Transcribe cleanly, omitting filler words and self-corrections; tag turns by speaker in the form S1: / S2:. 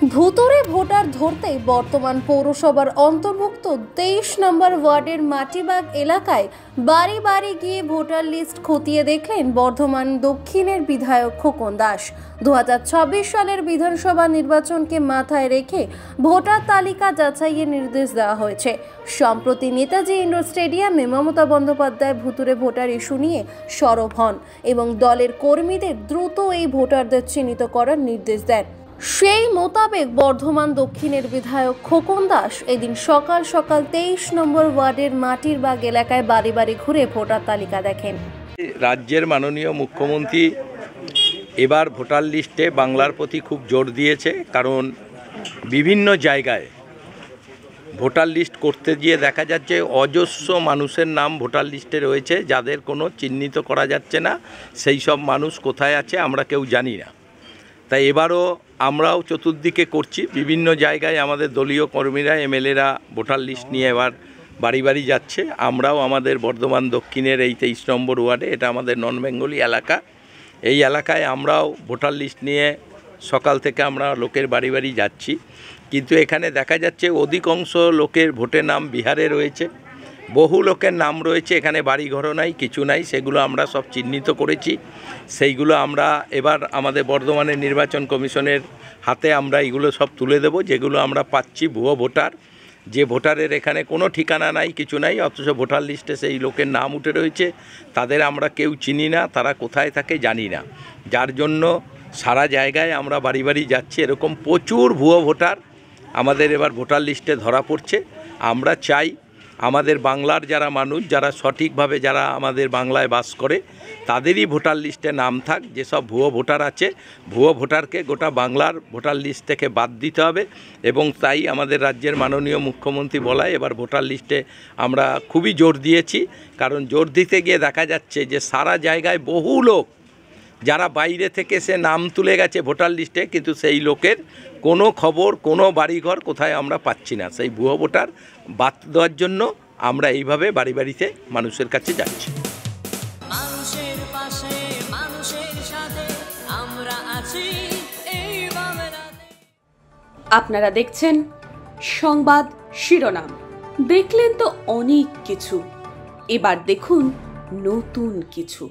S1: ভুতুড়ে ভোটার ধরতে বর্তমান পৌরসভার অন্তর্ভুক্ত 23 নম্বর ওয়ার্ডের মাটিবাগ এলাকায় বাড়ি বাড়ি গিয়ে ভোটার লিস্ট খতিয়ে দেখলেন বর্ধমান দক্ষিণের বিধায়ক খোকন দাস। 2026 সালের বিধানসভা নির্বাচনকে মাথায় রেখে ভোটার তালিকা যাচাইয়ের নির্দেশ দেওয়া হয়েছে। সম্প্রতি নেতাজি ইন্ডোর স্টেডিয়ামে মমতা বন্দ্যোপাধ্যায় ভুতুড়ে ভোটার ইস্যু নিয়ে সরব হন এবং দলের কর্মীদের দ্রুত এই ভোটারদের চিহ্নিত করার নির্দেশ দেন। সেই মোতাবেক বর্ধমান দক্ষিণের বিধায়ক খোকন দাস এদিন সকাল সকাল 23 নম্বর ওয়ার্ডের মাটিরবাগ এলাকায় বাড়ি বাড়ি ঘুরে ভোটার তালিকা দেখেন।
S2: রাজ্যের মাননীয় মুখ্যমন্ত্রী এবার ভোটার লিস্টে বাংলার প্রতি খুব জোর দিয়েছে, কারণ বিভিন্ন জায়গায় ভোটার লিস্ট করতে গিয়ে দেখা যাচ্ছে অজস্র মানুষের নাম ভোটার লিস্টে রয়েছে যাদের কোনো চিহ্নিত করা যাচ্ছে না। সেই সব মানুষ কোথায় আছে আমরা কেউ জানি না। তাই এবারও আমরাও চতুর্দিকে করছি, বিভিন্ন জায়গায় আমাদের দলীয় কর্মীরা এমএলএরা ভোটার লিস্ট নিয়ে এবার বাড়ি বাড়ি যাচ্ছে। আমরাও আমাদের বর্ধমান দক্ষিণের এই 23 নম্বর ওয়ার্ডে, এটা আমাদের নন বেঙ্গলি এলাকা, এই এলাকায় আমরাও ভোটার লিস্ট নিয়ে সকাল থেকে আমরা লোকের বাড়ি বাড়ি যাচ্ছি। কিন্তু এখানে দেখা যাচ্ছে অধিকাংশ লোকের ভোটের নাম বিহারে রয়েছে, বহু লোকের নাম রয়েছে এখানে বাড়িঘরও নাই, কিছু নাই, সেগুলো আমরা সব চিহ্নিত করেছি। সেইগুলো আমরা এবার আমাদের বর্ধমানের নির্বাচন কমিশনের হাতে আমরা এগুলো সব তুলে দেব, যেগুলো আমরা পাচ্ছি ভুয়ো ভোটার, যে ভোটারের এখানে কোনো ঠিকানা নাই, কিছু নাই, অথচ ভোটার লিস্টে সেই লোকের নাম উঠে রয়েছে। তাদের আমরা কেউ চিনি না, তারা কোথায় থাকে জানি না, যার জন্য সারা জায়গায় আমরা বাড়ি বাড়ি যাচ্ছি। এরকম প্রচুর ভুয়ো ভোটার আমাদের এবার ভোটার লিস্টে ধরা পড়ছে। আমরা চাই আমাদের বাংলার যারা মানুষ, যারা সঠিকভাবে যারা আমাদের বাংলায় বাস করে, তাদেরই ভোটার লিস্টে নাম থাক। যেসব ভুয়ো ভোটার আছে, ভুয়ো ভোটারকে গোটা বাংলার ভোটার লিস্ট থেকে বাদ দিতে হবে। এবং তাই আমাদের রাজ্যের মাননীয় মুখ্যমন্ত্রী বলায় এবার ভোটার লিস্টে আমরা খুবই জোর দিয়েছি, কারণ জোর দিতে গিয়ে দেখা যাচ্ছে যে সারা জায়গায় বহু লোক যারা বাইরে থেকে সে নাম তুলে গেছে ভোটার লিস্টে, কিন্তু সেই লোকের কোনো খবর, কোনো বাড়িঘর কোথায় আমরা পাচ্ছি না। সেই ভুয়ো ভোটার বাদ দেওয়ার জন্য আমরা এইভাবে বাড়ি বাড়িতে মানুষের কাছে যাচ্ছি।
S3: মানুষের পাশে, মানুষের সাথে আমরা আছি এই বাংলাতে।
S4: আপনারা দেখছেন সংবাদ শিরোনাম। দেখলেন তো অনেক কিছু, এবার দেখুন নতুন কিছু।